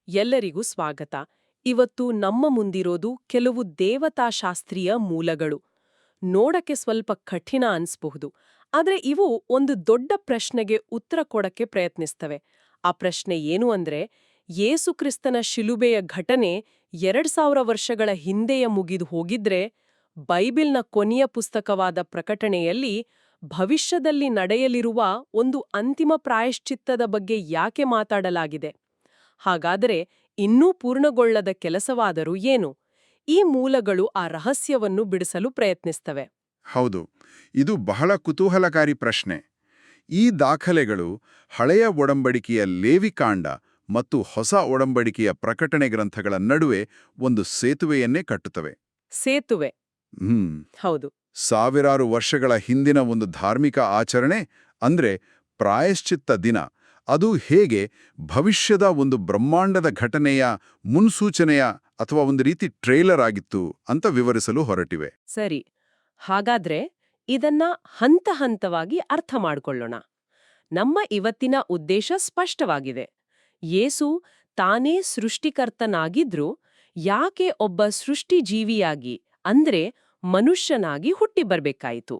ಎಲ್ಲರಿಗೂ ಸ್ವಾಗತ. ಇವತ್ತು ನಮ್ಮ ಮುಂದಿರೋದು ಕೆಲವು ದೇವತಾಶಾಸ್ತ್ರೀಯ ಮೂಲಗಳು. ನೋಡಕ್ಕೆ ಸ್ವಲ್ಪ ಕಠಿಣ ಅನ್ಸ್ಬಹುದು, ಆದ್ರೆ ಇವು ಒಂದು ದೊಡ್ಡ ಪ್ರಶ್ನೆಗೆ ಉತ್ತರ ಕೊಡಕ್ಕೆ ಪ್ರಯತ್ನಿಸ್ತವೆ. ಆ ಪ್ರಶ್ನೆ ಏನು ಅಂದ್ರೆ, ಯೇಸುಕ್ರಿಸ್ತನ ಶಿಲುಬೆಯ ಘಟನೆ 2000 ವರ್ಷಗಳ ಹಿಂದೆಯೇ ಮುಗಿದು ಹೋಗಿದ್ರೆ, ಬೈಬಿಲ್ನ ಕೊನೆಯ ಪುಸ್ತಕವಾದ ಪ್ರಕಟಣೆಯಲ್ಲಿ ಭವಿಷ್ಯದಲ್ಲಿ ನಡೆಯಲಿರುವ ಒಂದು ಅಂತಿಮ ಪ್ರಾಯಶ್ಚಿತ್ತದ ಬಗ್ಗೆ ಯಾಕೆ ಮಾತಾಡಲಾಗಿದೆ? ಹಾಗಾದರೆ ಇನ್ನೂ ಪೂರ್ಣಗೊಳ್ಳದ ಕೆಲಸವಾದರೂ ಏನು? ಈ ಮೂಲಗಳು ಆ ರಹಸ್ಯವನ್ನು ಬಿಡಿಸಲು ಪ್ರಯತ್ನಿಸ್ತವೆ. ಹೌದು, ಇದು ಬಹಳ ಕುತೂಹಲಕಾರಿ ಪ್ರಶ್ನೆ. ಈ ದಾಖಲೆಗಳು ಹಳೆಯ ಒಡಂಬಡಿಕೆಯ ಲೇವಿಕಾಂಡ ಮತ್ತು ಹೊಸ ಒಡಂಬಡಿಕೆಯ ಪ್ರಕಟಣೆ ಗ್ರಂಥಗಳ ನಡುವೆ ಒಂದು ಸೇತುವೆಯನ್ನೇ ಕಟ್ಟುತ್ತವೆ. ಸೇತುವೆ. ಹೌದು. ಸಾವಿರಾರು ವರ್ಷಗಳ ಹಿಂದಿನ ಒಂದು ಧಾರ್ಮಿಕ ಆಚರಣೆ, ಅಂದ್ರೆ ಪ್ರಾಯಶ್ಚಿತ್ತ ದಿನ, ಅದು ಹೇಗೆ ಭವಿಷ್ಯದ ಒಂದು ಬ್ರಹ್ಮಾಂಡದ ಘಟನೆಯ ಮುನ್ಸೂಚನೆಯ ಅಥವಾ ಒಂದು ರೀತಿ ಟ್ರೇಲರ್ ಆಗಿತ್ತು ಅಂತ ವಿವರಿಸಲು ಹೊರಟಿವೆ. ಸರಿ. ಹಾಗಾದ್ರೆ ಇದನ್ನ ಹಂತ ಹಂತವಾಗಿ ಅರ್ಥ ಮಾಡ್ಕೊಳ್ಳೋಣ. ನಮ್ಮ ಇವತ್ತಿನ ಉದ್ದೇಶ ಸ್ಪಷ್ಟವಾಗಿದೆ. ಯೇಸು ತಾನೇ ಸೃಷ್ಟಿಕರ್ತನಾಗಿದ್ರೂ ಯಾಕೆ ಒಬ್ಬ ಸೃಷ್ಟಿಜೀವಿಯಾಗಿ, ಅಂದ್ರೆ ಮನುಷ್ಯನಾಗಿ ಹುಟ್ಟಿ ಬರ್ಬೇಕಾಯಿತು?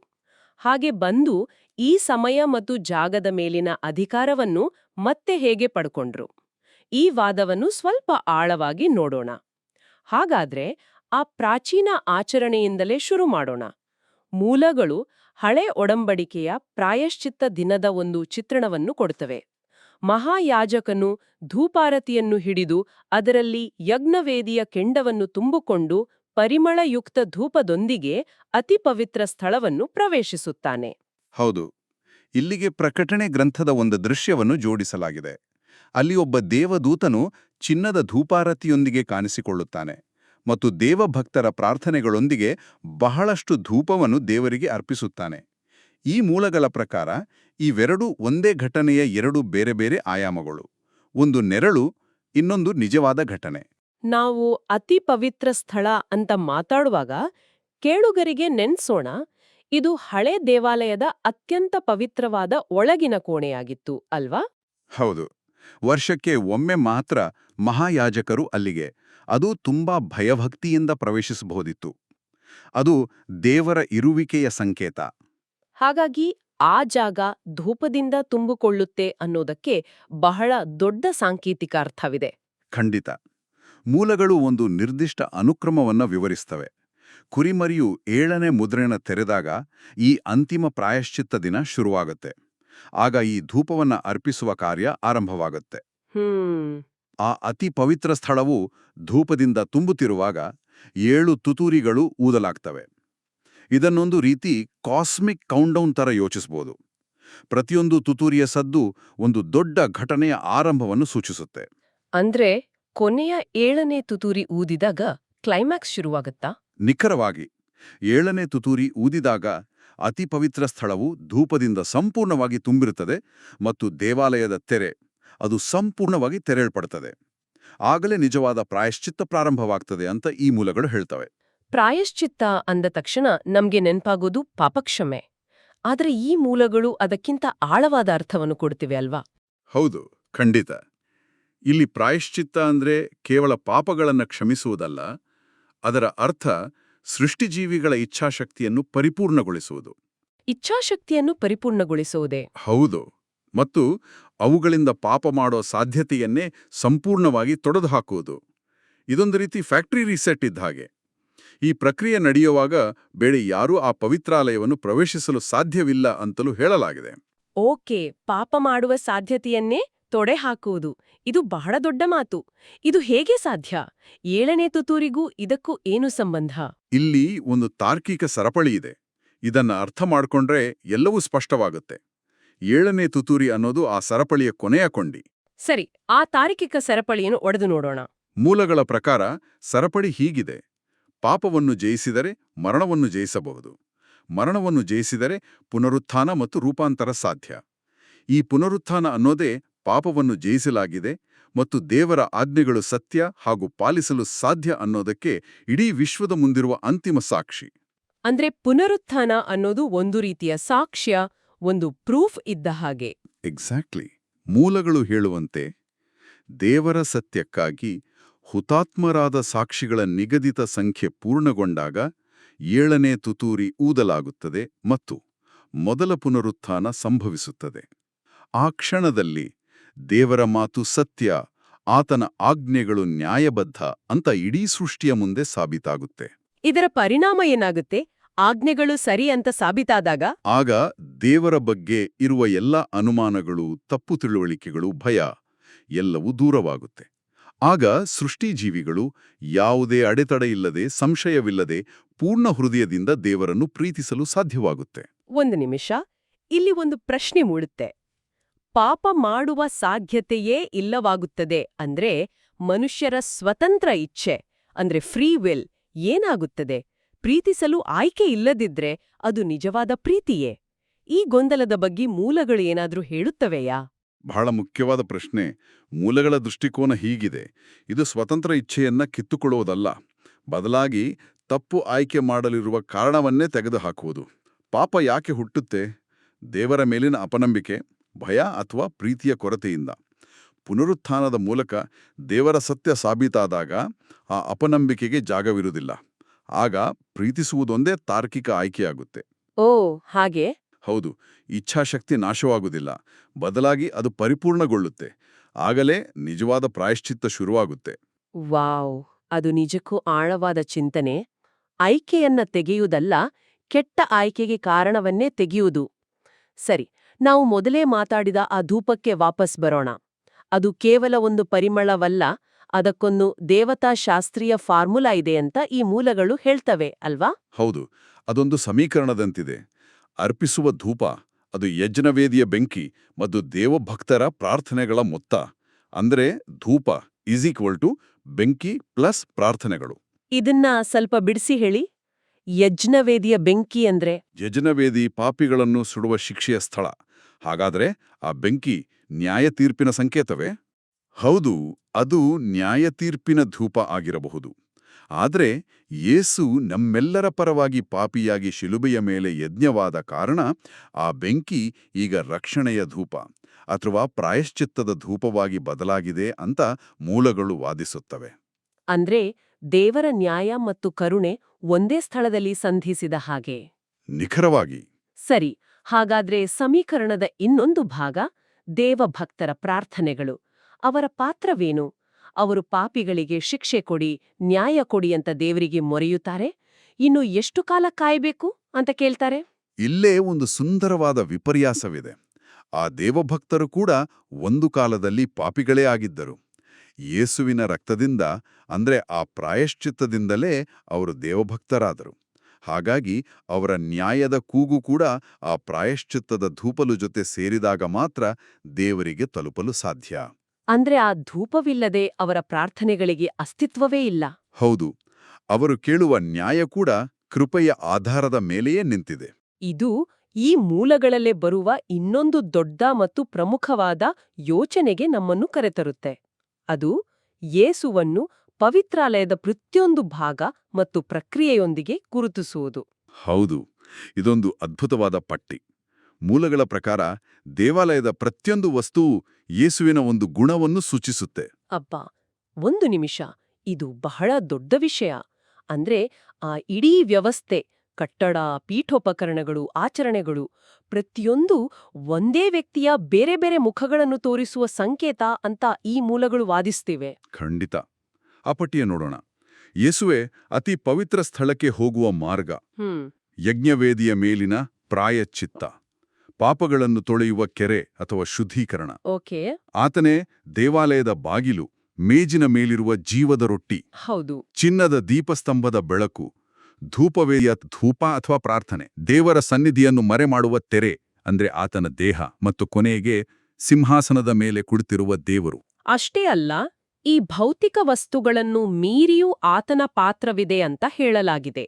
ಹಾಗೆ ಬಂದು ಈ ಸಮಯ ಮತ್ತು ಜಾಗದ ಮೇಲಿನ ಅಧಿಕಾರವನ್ನು ಮತ್ತೆ ಹೇಗೆ ಪಡ್ಕೊಂಡ್ರು? ಈ ವಾದವನ್ನು ಸ್ವಲ್ಪ ಆಳವಾಗಿ ನೋಡೋಣ. ಹಾಗಾದ್ರೆ ಆ ಪ್ರಾಚೀನ ಆಚರಣೆಯಿಂದಲೇ ಶುರು ಮಾಡೋಣ. ಮೂಲಗಳು ಹಳೆ ಒಡಂಬಡಿಕೆಯ ಪ್ರಾಯಶ್ಚಿತ್ತ ದಿನದ ಒಂದು ಚಿತ್ರಣವನ್ನು ಕೊಡುತ್ತವೆ. ಮಹಾಯಾಜಕನು ಧೂಪಾರತಿಯನ್ನು ಹಿಡಿದು ಅದರಲ್ಲಿ ಯಜ್ಞವೇದಿಯ ಕೆಂಡವನ್ನು ತುಂಬಿಕೊಂಡು ಪರಿಮಳಯುಕ್ತ ಧೂಪದೊಂದಿಗೆ ಅತಿ ಪವಿತ್ರ ಸ್ಥಳವನ್ನು ಪ್ರವೇಶಿಸುತ್ತಾನೆ. ಹೌದು, ಇಲ್ಲಿಗೆ ಪ್ರಕಟಣೆ ಗ್ರಂಥದ ಒಂದು ದೃಶ್ಯವನ್ನು ಜೋಡಿಸಲಾಗಿದೆ. ಅಲ್ಲಿ ಒಬ್ಬ ದೇವದೂತನು ಚಿನ್ನದ ಧೂಪಾರತಿಯೊಂದಿಗೆ ಕಾಣಿಸಿಕೊಳ್ಳುತ್ತಾನೆ ಮತ್ತು ದೇವಭಕ್ತರ ಪ್ರಾರ್ಥನೆಗಳೊಂದಿಗೆ ಬಹಳಷ್ಟು ಧೂಪವನ್ನು ದೇವರಿಗೆ ಅರ್ಪಿಸುತ್ತಾನೆ. ಈ ಮೂಲಗಳ ಪ್ರಕಾರ ಇವೆರಡೂ ಒಂದೇ ಘಟನೆಯ ಎರಡು ಬೇರೆ ಬೇರೆ ಆಯಾಮಗಳು. ಒಂದು ನೆರಳು, ಇನ್ನೊಂದು ನಿಜವಾದ ಘಟನೆ. ನಾವು ಅತಿ ಪವಿತ್ರ ಸ್ಥಳ ಅಂತ ಮಾತಾಡುವಾಗ ಕೇಳುಗರಿಗೆ ನೆನ್ಸೋಣ, ಇದು ಹಳೆ ದೇವಾಲಯದ ಅತ್ಯಂತ ಪವಿತ್ರವಾದ ಒಳಗಿನ ಕೋಣೆಯಾಗಿತ್ತು ಅಲ್ವಾ? ಹೌದು, ವರ್ಷಕ್ಕೆ ಒಮ್ಮೆ ಮಾತ್ರ ಮಹಾಯಾಜಕರು ಅಲ್ಲಿಗೆ, ಅದು ತುಂಬಾ ಭಯಭಕ್ತಿಯಿಂದ ಪ್ರವೇಶಿಸಬಹುದಿತ್ತು. ಅದು ದೇವರ ಇರುವಿಕೆಯ ಸಂಕೇತ. ಹಾಗಾಗಿ ಆ ಜಾಗ ಧೂಪದಿಂದ ತುಂಬಿಕೊಳ್ಳುತ್ತೆ ಅನ್ನೋದಕ್ಕೆ ಬಹಳ ದೊಡ್ಡ ಸಾಂಕೇತಿಕ ಅರ್ಥವಿದೆ. ಖಂಡಿತ. ಮೂಲಗಳು ಒಂದು ನಿರ್ದಿಷ್ಟ ಅನುಕ್ರಮವನ್ನು ವಿವರಿಸ್ತವೆ. ಕುರಿಮರಿಯು 7ನೇ ಮುದ್ರೆನ ತೆರೆದಾಗ ಈ ಅಂತಿಮ ಪ್ರಾಯಶ್ಚಿತ್ತ ದಿನ ಶುರುವಾಗುತ್ತೆ. ಆಗ ಈ ಧೂಪವನ್ನ ಅರ್ಪಿಸುವ ಕಾರ್ಯ ಆರಂಭವಾಗುತ್ತೆ. ಆ ಅತಿ ಪವಿತ್ರ ಸ್ಥಳವು ಧೂಪದಿಂದ ತುಂಬುತ್ತಿರುವಾಗ 7 ತುತೂರಿಗಳು ಊದಲಾಗ್ತವೆ. ಇದನ್ನೊಂದು ರೀತಿ ಕಾಸ್ಮಿಕ್ ಕೌಂಟ್ಡೌನ್ ತರ ಯೋಚಿಸಬಹುದು. ಪ್ರತಿಯೊಂದು ತುತೂರಿಯ ಸದ್ದು ಒಂದು ದೊಡ್ಡ ಘಟನೆಯ ಆರಂಭವನ್ನು ಸೂಚಿಸುತ್ತೆ. ಅಂದ್ರೆ ಕೊನೆಯ 7ನೇ ತುತೂರಿ ಊದಿದಾಗ ಕ್ಲೈಮ್ಯಾಕ್ಸ್ ಶುರುವಾಗತ್ತಾ? ನಿಖರವಾಗಿ 7ನೇ ತುತೂರಿ ಊದಿದಾಗ ಅತಿ ಪವಿತ್ರ ಸ್ಥಳವು ಧೂಪದಿಂದ ಸಂಪೂರ್ಣವಾಗಿ ತುಂಬಿರುತ್ತದೆ ಮತ್ತು ದೇವಾಲಯದ ತೆರೆ ಅದು ಸಂಪೂರ್ಣವಾಗಿ ತೆರೆಯಲ್ಪಡುತ್ತದೆ. ಆಗಲೇ ನಿಜವಾದ ಪ್ರಾಯಶ್ಚಿತ್ತ ಪ್ರಾರಂಭವಾಗ್ತದೆ ಅಂತ ಈ ಮೂಲಗಳು ಹೇಳ್ತವೆ. ಪ್ರಾಯಶ್ಚಿತ್ತ ಅಂದ ತಕ್ಷಣ ನಮ್ಗೆ ನೆನ್ಪಾಗೋದು ಪಾಪಕ್ಷಮೆ. ಆದ್ರೆ ಈ ಮೂಲಗಳು ಅದಕ್ಕಿಂತ ಆಳವಾದ ಅರ್ಥವನ್ನು ಕೊಡ್ತಿವೆ ಅಲ್ವಾ? ಹೌದು, ಖಂಡಿತ. ಇಲ್ಲಿ ಪ್ರಾಯಶ್ಚಿತ್ತ ಅಂದ್ರೆ ಕೇವಲ ಪಾಪಗಳನ್ನು ಕ್ಷಮಿಸುವುದಲ್ಲ, ಅದರ ಅರ್ಥ ಸೃಷ್ಟಿಜೀವಿಗಳ ಇಚ್ಛಾಶಕ್ತಿಯನ್ನು ಪರಿಪೂರ್ಣಗೊಳಿಸುವುದು. ಇಚ್ಛಾಶಕ್ತಿಯನ್ನು ಪರಿಪೂರ್ಣಗೊಳಿಸುವುದೇ? ಹೌದು, ಮತ್ತು ಅವುಗಳಿಂದ ಪಾಪ ಮಾಡೋ ಸಾಧ್ಯತೆಯನ್ನೇ ಸಂಪೂರ್ಣವಾಗಿ ತೊಡೆದುಹಾಕುವುದು. ಇದೊಂದು ರೀತಿ ಫ್ಯಾಕ್ಟರಿ ರೀಸೆಟ್ ಇದ್ದ ಹಾಗೆ. ಈ ಪ್ರಕ್ರಿಯೆ ನಡೆಯುವಾಗ ಬೇರೆ ಯಾರೂ ಆ ಪವಿತ್ರಾಲಯವನ್ನು ಪ್ರವೇಶಿಸಲು ಸಾಧ್ಯವಿಲ್ಲ ಅಂತಲೂ ಹೇಳಲಾಗಿದೆ. ಓಕೆ, ಪಾಪ ಮಾಡುವ ಸಾಧ್ಯತೆಯನ್ನೇ ತೊಡೆ ಹಾಕುವುದು, ಇದು ಬಹಳ ದೊಡ್ಡ ಮಾತು. ಇದು ಹೇಗೆ ಸಾಧ್ಯ? 7ನೇ ತುತೂರಿಗೂ ಇದಕ್ಕೂ ಏನು ಸಂಬಂಧ? ಇಲ್ಲಿ ಒಂದು ತಾರ್ಕಿಕ ಸರಪಳಿ ಇದೆ. ಇದನ್ನ ಅರ್ಥ ಮಾಡ್ಕೊಂಡ್ರೆ ಎಲ್ಲವೂ ಸ್ಪಷ್ಟವಾಗುತ್ತೆ. 7ನೇ ತುತೂರಿ ಅನ್ನೋದು ಆ ಸರಪಳಿಯ ಕೊನೆಯ ಕೊಂಡಿ. ಸರಿ, ಆ ತಾರ್ಕಿಕ ಸರಪಳಿಯನ್ನು ಒಡೆದು ನೋಡೋಣ. ಮೂಲಗಳ ಪ್ರಕಾರ ಸರಪಳಿ ಹೀಗಿದೆ: ಪಾಪವನ್ನು ಜಯಿಸಿದರೆ ಮರಣವನ್ನು ಜಯಿಸಬಹುದು, ಮರಣವನ್ನು ಜಯಿಸಿದರೆ ಪುನರುತ್ಥಾನ ಮತ್ತು ರೂಪಾಂತರ ಸಾಧ್ಯ. ಈ ಪುನರುತ್ಥಾನ ಅನ್ನೋದೇ ಪಾಪವನ್ನು ಜಯಿಸಲಾಗಿದೆ ಮತ್ತು ದೇವರ ಆಜ್ಞೆಗಳು ಸತ್ಯ ಹಾಗೂ ಪಾಲಿಸಲು ಸಾಧ್ಯ ಅನ್ನೋದಕ್ಕೆ ಇಡೀ ವಿಶ್ವದ ಮುಂದಿರುವ ಅಂತಿಮ ಸಾಕ್ಷಿ. ಅಂದ್ರೆ ಪುನರುತ್ಥಾನ ಅನ್ನೋದು ಒಂದು ರೀತಿಯ ಸಾಕ್ಷ್ಯ, ಒಂದು ಪ್ರೂಫ್ ಇದ್ದ ಹಾಗೆ. ಎಕ್ಸಾಕ್ಟ್ಲಿ. ಮೂಲಗಳು ಹೇಳುವಂತೆ ದೇವರ ಸತ್ಯಕ್ಕಾಗಿ ಹುತಾತ್ಮರಾದ ಸಾಕ್ಷಿಗಳ ನಿಗದಿತ ಸಂಖ್ಯೆ ಪೂರ್ಣಗೊಂಡಾಗ 7ನೇ ತುತ್ತೂರಿ ಊದಲಾಗುತ್ತದೆ ಮತ್ತು ಮೊದಲ ಪುನರುತ್ಥಾನ ಸಂಭವಿಸುತ್ತದೆ. ಆ ಕ್ಷಣದಲ್ಲಿ ದೇವರ ಮಾತು ಸತ್ಯ, ಆತನ ಆಜ್ಞೆಗಳು ನ್ಯಾಯಬದ್ಧ ಅಂತ ಇಡೀ ಸೃಷ್ಟಿಯ ಮುಂದೆ ಸಾಬೀತಾಗುತ್ತೆ. ಇದರ ಪರಿಣಾಮ ಏನಾಗುತ್ತೆ? ಆಜ್ಞೆಗಳು ಸರಿ ಅಂತ ಸಾಬೀತಾದಾಗ ಆಗ ದೇವರ ಬಗ್ಗೆ ಇರುವ ಎಲ್ಲ ಅನುಮಾನಗಳು, ತಪ್ಪು ತಿಳುವಳಿಕೆಗಳು, ಭಯ ಎಲ್ಲವೂ ದೂರವಾಗುತ್ತೆ. ಆಗ ಸೃಷ್ಟಿಜೀವಿಗಳು ಯಾವುದೇ ಅಡೆತಡೆಯಿಲ್ಲದೆ, ಸಂಶಯವಿಲ್ಲದೆ ಪೂರ್ಣ ಹೃದಯದಿಂದ ದೇವರನ್ನು ಪ್ರೀತಿಸಲು ಸಾಧ್ಯವಾಗುತ್ತೆ. ಒಂದು ನಿಮಿಷ, ಇಲ್ಲಿ ಒಂದು ಪ್ರಶ್ನೆ ಮೂಡುತ್ತೆ. ಪಾಪ ಮಾಡುವ ಸಾಧ್ಯತೆಯೇ ಇಲ್ಲವಾಗುತ್ತದೆ ಅಂದ್ರೆ ಮನುಷ್ಯರ ಸ್ವತಂತ್ರ ಇಚ್ಛೆ ಅಂದ್ರೆ ಫ್ರೀ ವಿಲ್ ಏನಾಗುತ್ತದೆ? ಪ್ರೀತಿಸಲು ಆಯ್ಕೆ ಇಲ್ಲದಿದ್ರೆ ಅದು ನಿಜವಾದ ಪ್ರೀತಿಯೇ? ಈ ಗೊಂದಲದ ಬಗ್ಗೆ ಮೂಲಗಳು ಏನಾದ್ರೂ ಹೇಳುತ್ತವೆಯಾ? ಬಹಳ ಮುಖ್ಯವಾದ ಪ್ರಶ್ನೆ. ಮೂಲಗಳ ದೃಷ್ಟಿಕೋನ ಹೀಗಿದೆ: ಇದು ಸ್ವತಂತ್ರ ಇಚ್ಛೆಯನ್ನ ಕಿತ್ತುಕೊಳ್ಳುವುದಲ್ಲ, ಬದಲಾಗಿ ತಪ್ಪು ಆಯ್ಕೆ ಮಾಡಲಿರುವ ಕಾರಣವನ್ನೇ ತೆಗೆದುಹಾಕುವುದು. ಪಾಪ ಯಾಕೆ ಹುಟ್ಟುತ್ತೆ? ದೇವರ ಮೇಲಿನ ಅಪನಂಬಿಕೆ, ಭಯ ಅಥವಾ ಪ್ರೀತಿಯ ಕೊರತೆಯಿಂದ. ಪುನರುತ್ಥಾನದ ಮೂಲಕ ದೇವರ ಸತ್ಯ ಸಾಬೀತಾದಾಗ ಆ ಅಪನಂಬಿಕೆಗೆ ಜಾಗವಿರುವುದಿಲ್ಲ. ಆಗ ಪ್ರೀತಿಸುವುದೊಂದೇ ತಾರ್ಕಿಕ ಆಯ್ಕೆಯಾಗುತ್ತೆ. ಓ ಹಾಗೆ? ಹೌದು. ಇಚ್ಛಾಶಕ್ತಿ ನಾಶವಾಗುವುದಿಲ್ಲ, ಬದಲಾಗಿ ಅದು ಪರಿಪೂರ್ಣಗೊಳ್ಳುತ್ತೆ. ಆಗಲೇ ನಿಜವಾದ ಪ್ರಾಯಶ್ಚಿತ್ತ ಶುರುವಾಗುತ್ತೆ. ವಾವ್, ಅದು ನಿಜಕ್ಕೂ ಆಳವಾದ ಚಿಂತನೆ. ಆಯ್ಕೆಯನ್ನ ತೆಗೆಯುವುದಲ್ಲ, ಕೆಟ್ಟ ಆಯ್ಕೆಗೆ ಕಾರಣವನ್ನೇ ತೆಗೆಯುವುದು. ಸರಿ, ನಾವು ಮೊದಲೇ ಮಾತಾಡಿದ ಆ ಧೂಪಕ್ಕೆ ವಾಪಸ್ ಬರೋಣ. ಅದು ಕೇವಲ ಒಂದು ಪರಿಮಳವಲ್ಲ, ಅದಕ್ಕೊಂದು ದೇವತಾಶಾಸ್ತ್ರೀಯ ಫಾರ್ಮುಲಾ ಇದೆ ಅಂತ ಈ ಮೂಲಗಳು ಹೇಳ್ತವೆ ಅಲ್ವಾ? ಹೌದು, ಅದೊಂದು ಸಮೀಕರಣದಂತಿದೆ. ಅರ್ಪಿಸುವ ಧೂಪ, ಅದು ಯಜ್ಞವೇದಿಯ ಬೆಂಕಿ ಮತ್ತು ದೇವಭಕ್ತರ ಪ್ರಾರ್ಥನೆಗಳ ಮೊತ್ತ. ಅಂದ್ರೆ ಧೂಪ = ಬೆಂಕಿ ಪ್ಲಸ್ ಪ್ರಾರ್ಥನೆಗಳು. ಇದನ್ನ ಸ್ವಲ್ಪ ಬಿಡಿಸಿ ಹೇಳಿ. ಯಜ್ಞವೇದಿಯ ಬೆಂಕಿ ಅಂದ್ರೆ? ಯಜ್ಞವೇದಿ ಪಾಪಿಗಳನ್ನು ಸುಡುವ ಶಿಕ್ಷೆಯ ಸ್ಥಳ. ಹಾಗಾದ್ರೆ ಆ ಬೆಂಕಿ ನ್ಯಾಯ ತೀರ್ಪಿನ ಸಂಕೇತವೇ? ಹೌದು, ಅದು ನ್ಯಾಯ ತೀರ್ಪಿನ ಧೂಪ ಆಗಿರಬಹುದು. ಆದ್ರೆ ಯೇಸು ನಮ್ಮೆಲ್ಲರ ಪರವಾಗಿ ಪಾಪಿಯಾಗಿ ಶಿಲುಬೆಯ ಮೇಲೆ ಯಜ್ಞವಾದ ಕಾರಣ ಆ ಬೆಂಕಿ ಈಗ ರಕ್ಷಣೆಯ ಧೂಪ ಅಥವಾ ಪ್ರಾಯಶ್ಚಿತ್ತದ ಧೂಪವಾಗಿ ಬದಲಾಗಿದೆ ಅಂತ ಮೂಲಗಳು ವಾದಿಸುತ್ತವೆ. ಅಂದ್ರೆ ದೇವರ ನ್ಯಾಯ ಮತ್ತು ಕರುಣೆ ಒಂದೇ ಸ್ಥಳದಲ್ಲಿ ಸಂಧಿಸಿದ ಹಾಗೆ. ನಿಖರವಾಗಿ. ಸರಿ, ಹಾಗಾದ್ರೆ ಸಮೀಕರಣದ ಇನ್ನೊಂದು ಭಾಗ ದೇವಭಕ್ತರ ಪ್ರಾರ್ಥನೆಗಳು. ಅವರ ಪಾತ್ರವೇನು? ಅವರು ಪಾಪಿಗಳಿಗೆ ಶಿಕ್ಷೆ ಕೊಡಿ, ನ್ಯಾಯ ಕೊಡಿ ಅಂತ ದೇವರಿಗೆ ಮೊರೆಯುತ್ತಾರೆ. ಇನ್ನು ಎಷ್ಟು ಕಾಲ ಕಾಯಬೇಕು ಅಂತ ಕೇಳ್ತಾರೆ? ಇಲ್ಲೇ ಒಂದು ಸುಂದರವಾದ ವಿಪರ್ಯಾಸವಿದೆ. ಆ ದೇವಭಕ್ತರು ಕೂಡ ಒಂದು ಕಾಲದಲ್ಲಿ ಪಾಪಿಗಳೇ ಆಗಿದ್ದರು. ಯೇಸುವಿನ ರಕ್ತದಿಂದ, ಅಂದ್ರೆ ಆ ಪ್ರಾಯಶ್ಚಿತ್ತದಿಂದಲೇ ಅವರು ದೇವಭಕ್ತರಾದರು. ಹಾಗಾಗಿ ಅವರ ನ್ಯಾಯದ ಕೂಗು ಕೂಡ ಆ ಪ್ರಾಯಶ್ಚಿತ್ತದ ಧೂಪಲು ಜೊತೆ ಸೇರಿದಾಗ ಮಾತ್ರ ದೇವರಿಗೆ ತಲುಪಲು ಸಾಧ್ಯ. ಅಂದ್ರೆ ಆ ಧೂಪವಿಲ್ಲದೆ ಅವರ ಪ್ರಾರ್ಥನೆಗಳಿಗೆ ಅಸ್ತಿತ್ವವೇ ಇಲ್ಲ. ಹೌದು, ಅವರು ಕೇಳುವ ನ್ಯಾಯ ಕೂಡ ಕೃಪೆಯ ಆಧಾರದ ಮೇಲೆಯೇ ನಿಂತಿದೆ. ಇದು ಈ ಮೂಲಗಳಲ್ಲೇ ಬರುವ ಇನ್ನೊಂದು ದೊಡ್ಡ ಮತ್ತು ಪ್ರಮುಖವಾದ ಯೋಚನೆಗೆ ನಮ್ಮನ್ನು ಕರೆತರುತ್ತೆ. ಅದು ಯೇಸುವನ್ನು ಪವಿತ್ರಾಲಯದ ಪ್ರತಿಯೊಂದು ಭಾಗ ಮತ್ತು ಪ್ರಕ್ರಿಯೆಯೊಂದಿಗೆ ಗುರುತಿಸುವುದು. ಹೌದು, ಇದೊಂದು ಅದ್ಭುತವಾದ ಪಟ್ಟಿ. ಮೂಲಗಳ ಪ್ರಕಾರ ದೇವಾಲಯದ ಪ್ರತಿಯೊಂದು ವಸ್ತುವು ಯೇಸುವಿನ ಒಂದು ಗುಣವನ್ನು ಸೂಚಿಸುತ್ತೆ. ಅಬ್ಬಾ, ಒಂದು ನಿಮಿಷ, ಇದು ಬಹಳ ದೊಡ್ಡ ವಿಷಯ. ಅಂದ್ರೆ ಆ ಇಡೀ ವ್ಯವಸ್ಥೆ, ಕಟ್ಟಡ, ಪೀಠೋಪಕರಣಗಳು, ಆಚರಣೆಗಳು ಪ್ರತಿಯೊಂದು ಒಂದೇ ವ್ಯಕ್ತಿಯ ಬೇರೆ ಬೇರೆ ಮುಖಗಳನ್ನು ತೋರಿಸುವ ಸಂಕೇತ ಅಂತ ಈ ಮೂಲಗಳು ವಾದಿಸ್ತಿವೆ. ಖಂಡಿತ. ಆ ಪಟ್ಟಿಯ ನೋಡೋಣ. ಯೇಸುವೆ ಅತಿ ಪವಿತ್ರ ಸ್ಥಳಕ್ಕೆ ಹೋಗುವ ಮಾರ್ಗ, ಯಜ್ಞವೇದಿಯ ಮೇಲಿನ ಪ್ರಾಯಶ್ಚಿತ್ತ, ಪಾಪಗಳನ್ನು ತೊಳೆಯುವ ಕೆರೆ ಅಥವಾ ಶುದ್ಧೀಕರಣ. ಓಕೆ. ಆತನೇ ದೇವಾಲಯದ ಬಾಗಿಲು, ಮೇಜಿನ ಮೇಲಿರುವ ಜೀವದ ರೊಟ್ಟಿ. ಹೌದು. ಚಿನ್ನದ ದೀಪಸ್ತಂಭದ ಬೆಳಕು, ಧೂಪವೇದಿಯ ಧೂಪ ಅಥವಾ ಪ್ರಾರ್ಥನೆ, ದೇವರ ಸನ್ನಿಧಿಯನ್ನು ಮರೆಮಾಡುವ ತೆರೆ ಅಂದ್ರೆ ಆತನ ದೇಹ, ಮತ್ತು ಕೊನೆಗೆ ಸಿಂಹಾಸನದ ಮೇಲೆ ಕುಳಿತಿರುವ ದೇವರು. ಅಷ್ಟೇ ಅಲ್ಲ, ಈ ಭೌತಿಕ ವಸ್ತುಗಳನ್ನು ಮೀರಿಯೂ ಆತನ ಪಾತ್ರವಿದೆ ಅಂತ ಹೇಳಲಾಗಿದೆ.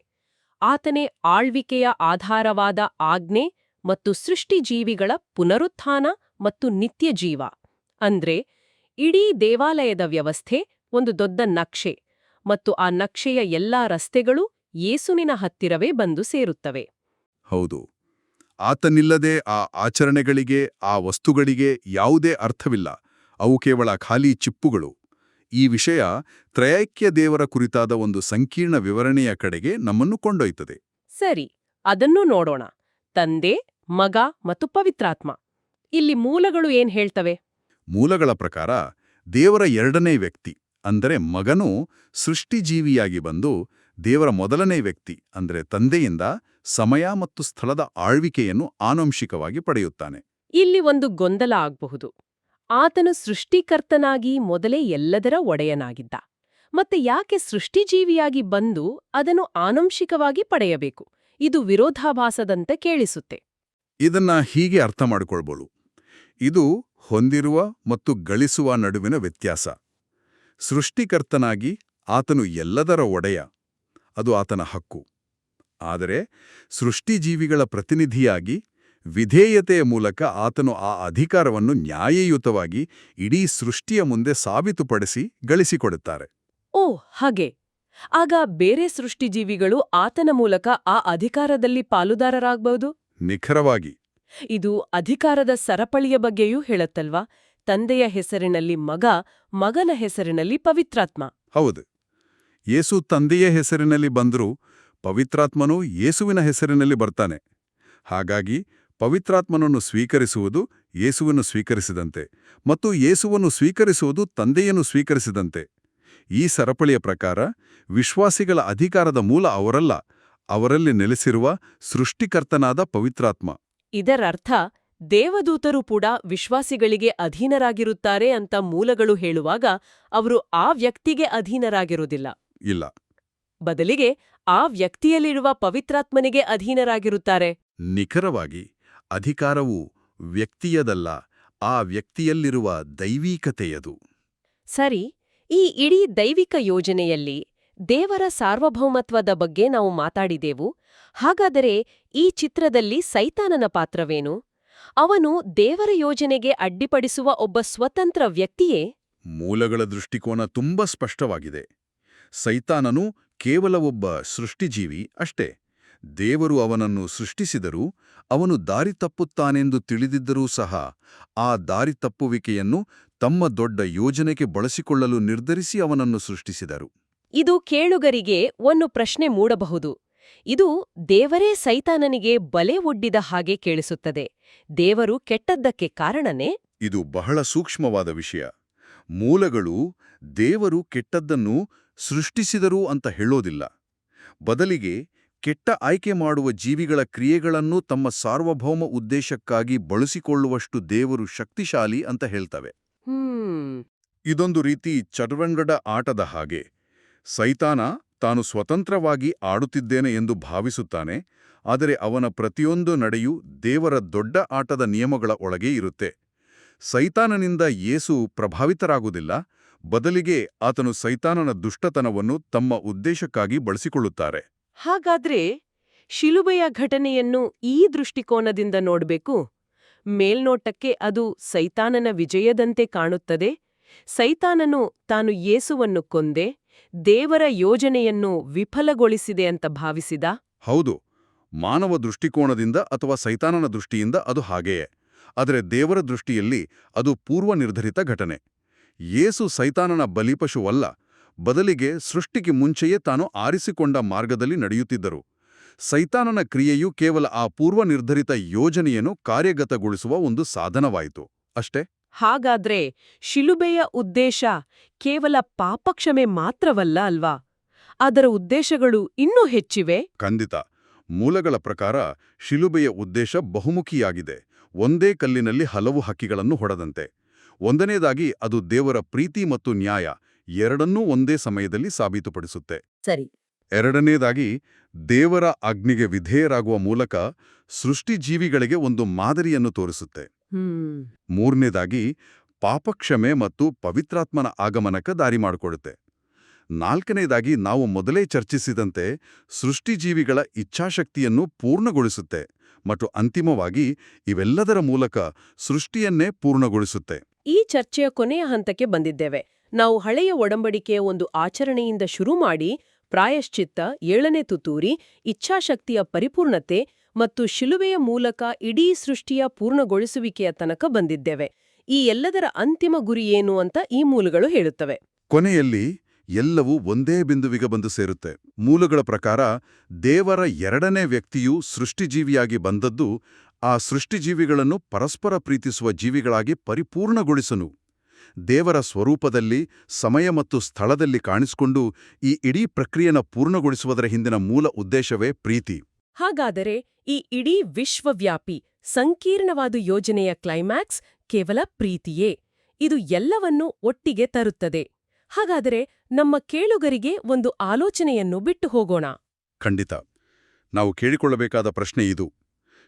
ಆತನೇ ಆಳ್ವಿಕೆಯ ಆಧಾರವಾದ ಆಜ್ಞೆ ಮತ್ತು ಸೃಷ್ಟಿಜೀವಿಗಳ ಪುನರುತ್ಥಾನ ಮತ್ತು ನಿತ್ಯ ಜೀವ. ಅಂದ್ರೆ ಇಡೀ ದೇವಾಲಯದ ವ್ಯವಸ್ಥೆ ಒಂದು ದೊಡ್ಡ ನಕ್ಷೆ, ಮತ್ತು ಆ ನಕ್ಷೆಯ ಎಲ್ಲಾ ರಸ್ತೆಗಳು ಯೇಸುವಿನ ಹತ್ತಿರವೇ ಬಂದು ಸೇರುತ್ತವೆ. ಹೌದು, ಆತನಿಲ್ಲದೆ ಆ ಆಚರಣೆಗಳಿಗೆ, ಆ ವಸ್ತುಗಳಿಗೆ ಯಾವುದೇ ಅರ್ಥವಿಲ್ಲ. ಅವು ಕೇವಲ ಖಾಲಿ ಚಿಪ್ಪುಗಳು. ಈ ವಿಷಯ ತ್ರೈಕ್ಯ ದೇವರ ಕುರಿತಾದ ಒಂದು ಸಂಕೀರ್ಣ ವಿವರಣೆಯ ಕಡೆಗೆ ನಮ್ಮನ್ನು ಕೊಂಡೊಯ್ತದೆ. ಸರಿ, ಅದನ್ನೂ ನೋಡೋಣ. ತಂದೆ, ಮಗ ಮತ್ತು ಪವಿತ್ರಾತ್ಮ. ಇಲ್ಲಿ ಮೂಲಗಳು ಏನ್ ಹೇಳ್ತವೆ? ಮೂಲಗಳ ಪ್ರಕಾರ ದೇವರ ಎರಡನೇ ವ್ಯಕ್ತಿ ಅಂದರೆ ಮಗನು ಸೃಷ್ಟಿಜೀವಿಯಾಗಿ ಬಂದು ದೇವರ ಮೊದಲನೇ ವ್ಯಕ್ತಿ ಅಂದರೆ ತಂದೆಯಿಂದ ಸಮಯ ಮತ್ತು ಸ್ಥಳದ ಆಳ್ವಿಕೆಯನ್ನು ಆನುವಂಶಿಕವಾಗಿ ಪಡೆಯುತ್ತಾನೆ. ಇಲ್ಲಿ ಒಂದು ಗೊಂದಲ ಆಗಬಹುದು. ಆತನು ಸೃಷ್ಟಿಕರ್ತನಾಗಿ ಮೊದಲೇ ಎಲ್ಲದರ ಒಡೆಯನಾಗಿದ್ದ. ಮತ್ತೆ ಯಾಕೆ ಸೃಷ್ಟಿಜೀವಿಯಾಗಿ ಬಂದು ಅದನ್ನು ಆನುವಂಶಿಕವಾಗಿ ಪಡೆಯಬೇಕು? ಇದು ವಿರೋಧಾಭಾಸದಂತೆ ಕೇಳಿಸುತ್ತೆ. ಇದನ್ನ ಹೀಗೆ ಅರ್ಥ ಮಾಡಿಕೊಳ್ಬೋದು. ಇದು ಹೊಂದಿರುವ ಮತ್ತು ಗಳಿಸುವ ನಡುವಿನ ವ್ಯತ್ಯಾಸ. ಸೃಷ್ಟಿಕರ್ತನಾಗಿ ಆತನು ಎಲ್ಲದರ ಒಡೆಯ, ಅದು ಆತನ ಹಕ್ಕು. ಆದರೆ ಸೃಷ್ಟಿಜೀವಿಗಳ ಪ್ರತಿನಿಧಿಯಾಗಿ ವಿಧೇಯತೆಯ ಮೂಲಕ ಆತನು ಆ ಅಧಿಕಾರವನ್ನು ನ್ಯಾಯಯುತವಾಗಿ ಇಡೀ ಸೃಷ್ಟಿಯ ಮುಂದೆ ಸಾಬೀತುಪಡಿಸಿ ಗಳಿಸಿಕೊಡುತ್ತಾರೆ. ಓ, ಹಾಗೆ. ಆಗ ಬೇರೆ ಸೃಷ್ಟಿಜೀವಿಗಳು ಆತನ ಮೂಲಕ ಆ ಅಧಿಕಾರದಲ್ಲಿ ಪಾಲುದಾರರಾಗಬಹುದು? ನಿಖರವಾಗಿ. ಇದು ಅಧಿಕಾರದ ಸರಪಳಿಯ ಬಗ್ಗೆಯೂ ಹೇಳುತ್ತಲ್ವಾ? ತಂದೆಯ ಹೆಸರಿನಲ್ಲಿ ಮಗ, ಮಗನ ಹೆಸರಿನಲ್ಲಿ ಪವಿತ್ರಾತ್ಮ. ಹೌದು. ಯೇಸು ತಂದೆಯ ಹೆಸರಿನಲ್ಲಿ ಬಂದರೂ ಪವಿತ್ರಾತ್ಮನೂ ಯೇಸುವಿನ ಹೆಸರಿನಲ್ಲಿ ಬರ್ತಾನೆ. ಹಾಗಾಗಿ ಪವಿತ್ರಾತ್ಮನನ್ನು ಸ್ವೀಕರಿಸುವುದು ಯೇಸುವನ್ನು ಸ್ವೀಕರಿಸಿದಂತೆ ಮತ್ತು ಯೇಸುವನ್ನು ಸ್ವೀಕರಿಸುವುದು ತಂದೆಯನ್ನು ಸ್ವೀಕರಿಸಿದಂತೆ. ಈ ಸರಪಳಿಯ ಪ್ರಕಾರ ವಿಶ್ವಾಸಿಗಳ ಅಧಿಕಾರದ ಮೂಲ ಅವರಲ್ಲ, ಅವರಲ್ಲಿ ನೆಲೆಸಿರುವ ಸೃಷ್ಟಿಕರ್ತನಾದ ಪವಿತ್ರಾತ್ಮ. ಇದರರ್ಥ ದೇವದೂತರು ಕೂಡ ವಿಶ್ವಾಸಿಗಳಿಗೆ ಅಧೀನರಾಗಿರುತ್ತಾರೆ ಅಂತ ಮೂಲಗಳು ಹೇಳುವಾಗ ಅವರು ಆ ವ್ಯಕ್ತಿಗೆ ಅಧೀನರಾಗಿರುವುದಿಲ್ಲ. ಇಲ್ಲ. ಬದಲಿಗೆ ಆ ವ್ಯಕ್ತಿಯಲ್ಲಿರುವ ಪವಿತ್ರಾತ್ಮನಿಗೆ ಅಧೀನರಾಗಿರುತ್ತಾರೆ. ನಿಖರವಾಗಿ. ಅಧಿಕಾರವು ವ್ಯಕ್ತಿಯದಲ್ಲ, ಆ ವ್ಯಕ್ತಿಯಲ್ಲಿರುವ ದೈವೀಕತೆಯದು. ಸರಿ, ಈ ಇಡೀ ದೈವಿಕ ಯೋಜನೆಯಲ್ಲಿ ದೇವರ ಸಾರ್ವಭೌಮತ್ವದ ಬಗ್ಗೆ ನಾವು ಮಾತಾಡಿದೆವು. ಹಾಗಾದರೆ ಈ ಚಿತ್ರದಲ್ಲಿ ಸೈತಾನನ ಪಾತ್ರವೇನು? ಅವನು ದೇವರ ಯೋಜನೆಗೆ ಅಡ್ಡಿಪಡಿಸುವ ಒಬ್ಬ ಸ್ವತಂತ್ರ ವ್ಯಕ್ತಿಯೇ? ಮೂಲಗಳ ದೃಷ್ಟಿಕೋನ ತುಂಬಾ ಸ್ಪಷ್ಟವಾಗಿದೆ. ಸೈತಾನನು ಕೇವಲ ಒಬ್ಬ ಸೃಷ್ಟಿಜೀವಿ ಅಷ್ಟೇ. ದೇವರು ಅವನನ್ನು ಸೃಷ್ಟಿಸಿದರೂ ಅವನು ದಾರಿ ತಪ್ಪುತ್ತಾನೆಂದು ತಿಳಿದಿದ್ದರೂ ಸಹ ಆ ದಾರಿ ತಪ್ಪುವಿಕೆಯನ್ನು ತಮ್ಮ ದೊಡ್ಡ ಯೋಜನೆಗೆ ಬಳಸಿಕೊಳ್ಳಲು ನಿರ್ಧರಿಸಿ ಅವನನ್ನು ಸೃಷ್ಟಿಸಿದರು. ಇದು ಕೇಳುಗರಿಗೆ ಒಂದು ಪ್ರಶ್ನೆ ಮೂಡಬಹುದು. ಇದು ದೇವರೇ ಸೈತಾನನಿಗೆ ಬಲೆ ಒಡ್ಡಿದ ಹಾಗೆ ಕೇಳಿಸುತ್ತದೆ. ದೇವರು ಕೆಟ್ಟದ್ದಕ್ಕೆ ಕಾರಣನೇ? ಇದು ಬಹಳ ಸೂಕ್ಷ್ಮವಾದ ವಿಷಯ. ಮೂಲಗಳು ದೇವರು ಕೆಟ್ಟದ್ದನ್ನು ಸೃಷ್ಟಿಸಿದರು ಅಂತ ಹೇಳೋದಿಲ್ಲ. ಬದಲಿಗೆ ಕೆಟ್ಟ ಆಯ್ಕೆ ಮಾಡುವ ಜೀವಿಗಳ ಕ್ರಿಯೆಗಳನ್ನು ತಮ್ಮ ಸಾರ್ವಭೌಮ ಉದ್ದೇಶಕ್ಕಾಗಿ ಬಳಸಿಕೊಳ್ಳುವಷ್ಟು ದೇವರು ಶಕ್ತಿಶಾಲಿ ಅಂತ ಹೇಳ್ತವೆ. ಇದೊಂದು ರೀತಿ ಚದುರಂಗದ ಆಟದ ಹಾಗೆ. ಸೈತಾನ ತಾನು ಸ್ವತಂತ್ರವಾಗಿ ಆಡುತ್ತಿದ್ದೇನೆ ಎಂದು ಭಾವಿಸುತ್ತಾನೆ, ಆದರೆ ಅವನ ಪ್ರತಿಯೊಂದು ನಡೆಯೂ ದೇವರ ದೊಡ್ಡ ಆಟದ ನಿಯಮಗಳ ಒಳಗೆ ಇರುತ್ತೆ. ಸೈತಾನನಿಂದ ಯೇಸು ಪ್ರಭಾವಿತರಾಗುವುದಿಲ್ಲ, ಬದಲಿಗೆ ಆತನು ಸೈತಾನನ ದುಷ್ಟತನವನ್ನು ತಮ್ಮ ಉದ್ದೇಶಕ್ಕಾಗಿ ಬಳಸಿಕೊಳ್ಳುತ್ತಾರೆ. ಹಾಗಾದ್ರೆ ಶಿಲುಬೆಯ ಘಟನೆಯನ್ನು ಈ ದೃಷ್ಟಿಕೋನದಿಂದ ನೋಡ್ಬೇಕು. ಮೇಲ್ನೋಟಕ್ಕೆ ಅದು ಸೈತಾನನ ವಿಜಯದಂತೆ ಕಾಣುತ್ತದೆ. ಸೈತಾನನು ತಾನು ಯೇಸುವನ್ನು ಕೊಂದೆ ದೇವರ ಯೋಜನೆಯನ್ನು ವಿಫಲಗೊಳಿಸಿದೆ ಅಂತ ಭಾವಿಸಿದ. ಹೌದು, ಮಾನವ ದೃಷ್ಟಿಕೋನದಿಂದ ಅಥವಾ ಸೈತಾನನ ದೃಷ್ಟಿಯಿಂದ ಅದು ಹಾಗೆಯೇ. ಆದರೆ ದೇವರ ದೃಷ್ಟಿಯಲ್ಲಿ ಅದು ಪೂರ್ವನಿರ್ಧರಿತ ಘಟನೆ. ಯೇಸು ಸೈತಾನನ ಬಲಿಪಶುವಲ್ಲ, ಬದಲಿಗೆ ಸೃಷ್ಟಿಗೆ ಮುಂಚೆಯೇ ತಾನು ಆರಿಸಿಕೊಂಡ ಮಾರ್ಗದಲ್ಲಿ ನಡೆಯುತ್ತಿದ್ದರು. ಸೈತಾನನ ಕ್ರಿಯೆಯು ಕೇವಲ ಆ ಪೂರ್ವನಿರ್ಧರಿತ ಯೋಜನೆಯನ್ನು ಕಾರ್ಯಗತಗೊಳಿಸುವ ಒಂದು ಸಾಧನವಾಯಿತು ಅಷ್ಟೇ. ಹಾಗಾದ್ರೆ ಶಿಲುಬೆಯ ಉದ್ದೇಶ ಕೇವಲ ಪಾಪಕ್ಷಮೆ ಮಾತ್ರವಲ್ಲ ಅಲ್ವಾ? ಅದರ ಉದ್ದೇಶಗಳು ಇನ್ನೂ ಹೆಚ್ಚಿವೆ. ಖಂಡಿತ. ಮೂಲಗಳ ಪ್ರಕಾರ ಶಿಲುಬೆಯ ಉದ್ದೇಶ ಬಹುಮುಖಿಯಾಗಿದೆ. ಒಂದೇ ಕಲ್ಲಿನಲ್ಲಿ ಹಲವು ಹಕ್ಕಿಗಳನ್ನು ಹೊಡೆದಂತೆ. ಒಂದನೇದಾಗಿ ಅದು ದೇವರ ಪ್ರೀತಿ ಮತ್ತು ನ್ಯಾಯ ಎರಡನ್ನೂ ಒಂದೇ ಸಮಯದಲ್ಲಿ ಸಾಬೀತುಪಡಿಸುತ್ತೆ. ಸರಿ. ಎರಡನೇದಾಗಿ ದೇವರ ಆಜ್ಞೆಗೆ ವಿಧೇಯರಾಗುವ ಮೂಲಕ ಸೃಷ್ಟಿಜೀವಿಗಳಿಗೆ ಒಂದು ಮಾದರಿಯನ್ನು ತೋರಿಸುತ್ತೆ. ಮೂರನೇದಾಗಿ ಪಾಪಕ್ಷಮೆ ಮತ್ತು ಪವಿತ್ರಾತ್ಮನ ಆಗಮನಕ್ಕೆ ದಾರಿ ಮಾಡಿಕೊಡುತ್ತೆ. ನಾಲ್ಕನೇದಾಗಿ ನಾವು ಮೊದಲೇ ಚರ್ಚಿಸಿದಂತೆ ಸೃಷ್ಟಿಜೀವಿಗಳ ಇಚ್ಛಾಶಕ್ತಿಯನ್ನು ಪೂರ್ಣಗೊಳಿಸುತ್ತೆ ಮತ್ತು ಅಂತಿಮವಾಗಿ ಇವೆಲ್ಲದರ ಮೂಲಕ ಸೃಷ್ಟಿಯನ್ನೇ ಪೂರ್ಣಗೊಳಿಸುತ್ತೆ. ಈ ಚರ್ಚೆಯ ಕೊನೆಯ ಹಂತಕ್ಕೆ ಬಂದಿದ್ದೇವೆ. ನಾವು ಹಳೆಯ ಒಡಂಬಡಿಕೆಯ ಒಂದು ಆಚರಣೆಯಿಂದ ಶುರು ಮಾಡಿ ಪ್ರಾಯಶ್ಚಿತ್ತ, 7ನೇ ತುತ್ತೂರಿ, ಇಚ್ಛಾಶಕ್ತಿಯ ಪರಿಪೂರ್ಣತೆ ಮತ್ತು ಶಿಲುಬೆಯ ಮೂಲಕ ಇಡೀ ಸೃಷ್ಟಿಯ ಪೂರ್ಣಗೊಳಿಸುವಿಕೆಯ ತನಕ ಬಂದಿದ್ದೇವೆ. ಈ ಎಲ್ಲದರ ಅಂತಿಮ ಗುರಿ ಏನು ಅಂತ ಈ ಮೂಲಗಳು ಹೇಳುತ್ತವೆ. ಕೊನೆಯಲ್ಲಿ ಎಲ್ಲವೂ ಒಂದೇ ಬಿಂದುವಿಗೆ ಬಂದು ಸೇರುತ್ತೆ. ಮೂಲಗಳ ಪ್ರಕಾರ ದೇವರ ಎರಡನೇ ವ್ಯಕ್ತಿಯು ಸೃಷ್ಟಿಜೀವಿಯಾಗಿ ಬಂದದ್ದು ಆ ಸೃಷ್ಟಿಜೀವಿಗಳನ್ನು ಪರಸ್ಪರ ಪ್ರೀತಿಸುವ ಜೀವಿಗಳಾಗಿ ಪರಿಪೂರ್ಣಗೊಳಿಸನು. ದೇವರ ಸ್ವರೂಪದಲ್ಲಿ ಸಮಯ ಮತ್ತು ಸ್ಥಳದಲ್ಲಿ ಕಾಣಿಸಿಕೊಂಡು ಈ ಇಡೀ ಪ್ರಕ್ರಿಯೆನ ಪೂರ್ಣಗೊಳಿಸುವುದರ ಹಿಂದಿನ ಮೂಲ ಉದ್ದೇಶವೇ ಪ್ರೀತಿ. ಹಾಗಾದರೆ ಈ ಇಡೀ ವಿಶ್ವವ್ಯಾಪಿ ಸಂಕೀರ್ಣವಾದ ಯೋಜನೆಯ ಕ್ಲೈಮ್ಯಾಕ್ಸ್ ಕೇವಲ ಪ್ರೀತಿಯೇ. ಇದು ಎಲ್ಲವನ್ನೂ ಒಟ್ಟಿಗೆ ತರುತ್ತದೆ. ಹಾಗಾದರೆ ನಮ್ಮ ಕೇಳುಗರಿಗೆ ಒಂದು ಆಲೋಚನೆಯನ್ನು ಬಿಟ್ಟು ಹೋಗೋಣ. ಖಂಡಿತ. ನಾವು ಕೇಳಿಕೊಳ್ಳಬೇಕಾದ ಪ್ರಶ್ನೆ ಇದು.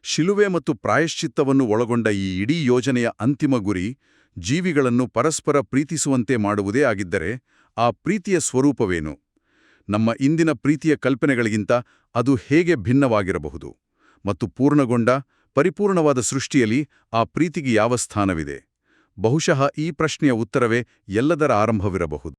ಶಿಲುವೆ ಮತ್ತು ಪ್ರಾಯಶ್ಚಿತ್ತವನ್ನು ಒಳಗೊಂಡ ಈ ಇಡೀ ಯೋಜನೆಯ ಅಂತಿಮ ಗುರಿ ಜೀವಿಗಳನ್ನು ಪರಸ್ಪರ ಪ್ರೀತಿಸುವಂತೆ ಮಾಡುವುದೇ ಆಗಿದ್ದರೆ ಆ ಪ್ರೀತಿಯ ಸ್ವರೂಪವೇನು? ನಮ್ಮ ಇಂದಿನ ಪ್ರೀತಿಯ ಕಲ್ಪನೆಗಳಿಗಿಂತ ಅದು ಹೇಗೆ ಭಿನ್ನವಾಗಿರಬಹುದು? ಮತ್ತು ಪೂರ್ಣಗೊಂಡ ಪರಿಪೂರ್ಣವಾದ ಸೃಷ್ಟಿಯಲ್ಲಿ ಆ ಪ್ರೀತಿಗೆ ಯಾವ ಸ್ಥಾನವಿದೆ? ಬಹುಶಃ ಈ ಪ್ರಶ್ನೆಯ ಉತ್ತರವೇ ಎಲ್ಲದರ ಆರಂಭವಿರಬಹುದು.